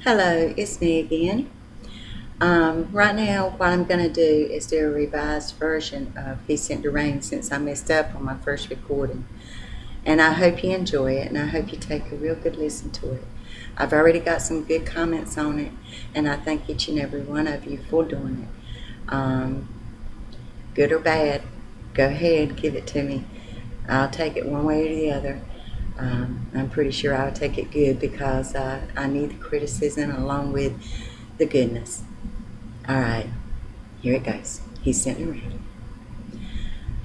Hello, it's me again. Right now, what I'm going to do is do a revised version of He Sent the Rain since I messed up on my first recording. And I hope you enjoy it, and I hope you take a real good listen to it. I've already got some good comments on it, and I thank each and every one of you for doing it. Good or bad, go ahead, give it to me. I'll take it one way or the other. I'm pretty sure I'll take it good because I need the criticism along with the goodness. All right, here it goes. He sent me rain.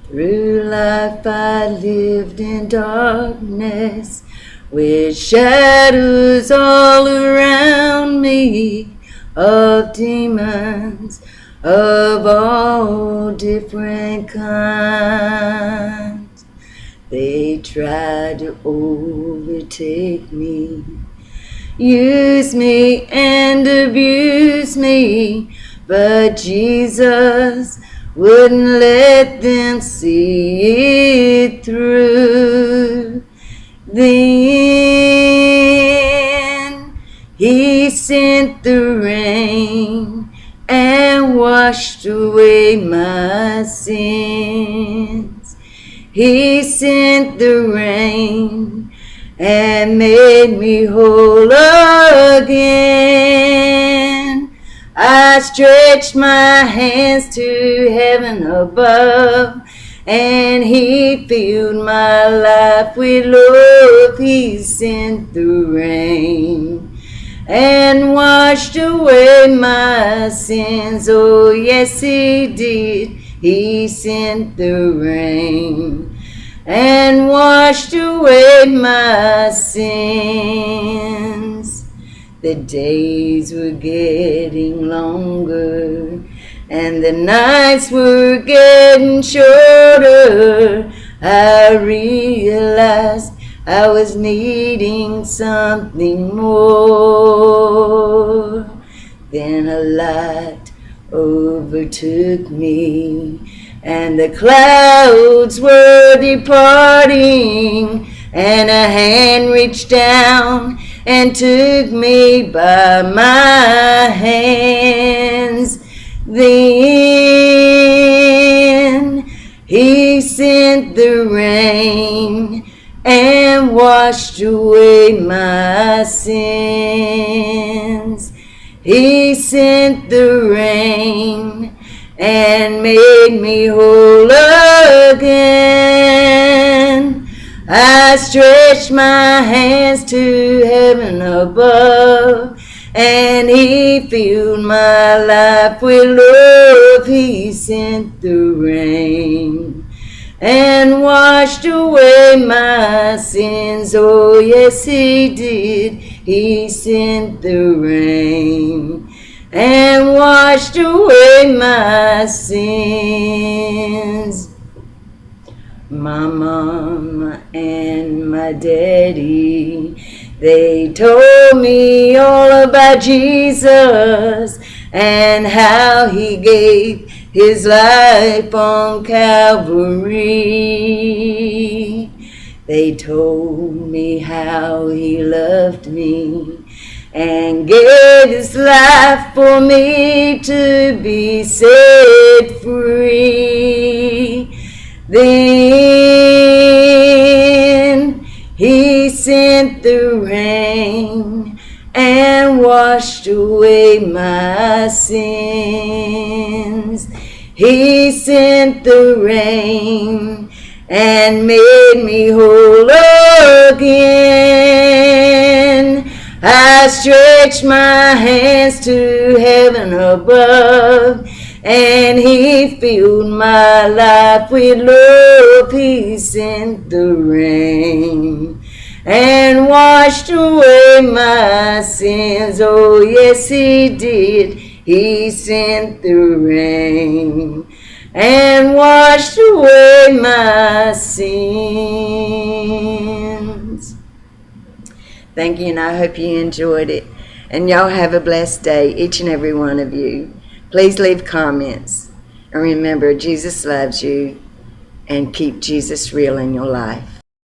Through life I lived in darkness, with shadows all around me, of demons of all different kinds. They tried to overtake me, use me and abuse me, but Jesus wouldn't let them see it through. Then He sent the rain and washed away my sins. He sent the rain and made me whole again. I stretched my hands to heaven above, and He filled my life with love. He sent the rain and washed away my sins. Oh, yes, He did. He sent the rain and washed away my sins. The days were getting longer, and the nights were getting shorter. I realized I was needing something more. Then a light overtook me, and the clouds were departing, and a hand reached down and took me by my hands. Then He sent the rain and washed away my sins. He sent the rain and made me whole again. I stretched my hands to heaven above, and He filled my life with love. He sent the rain and washed away my sins. Oh, yes, He did. He sent the rain and washed away my sins. My mama and my daddy, they told me all about Jesus and how He gave His life on Calvary. They told me how He loved me and gave His life for me to be set free. Then He sent the rain and washed away my sins. He sent the rain and made me whole again. I stretched my hands to heaven above, and He filled my life with love. He sent the rain and washed away my sins. Oh, yes, He did. He sent the rain and washed away my sins. Thank you, and I hope you enjoyed it. And y'all have a blessed day, each and every one of you. Please leave comments. And remember, Jesus loves you, and keep Jesus real in your life.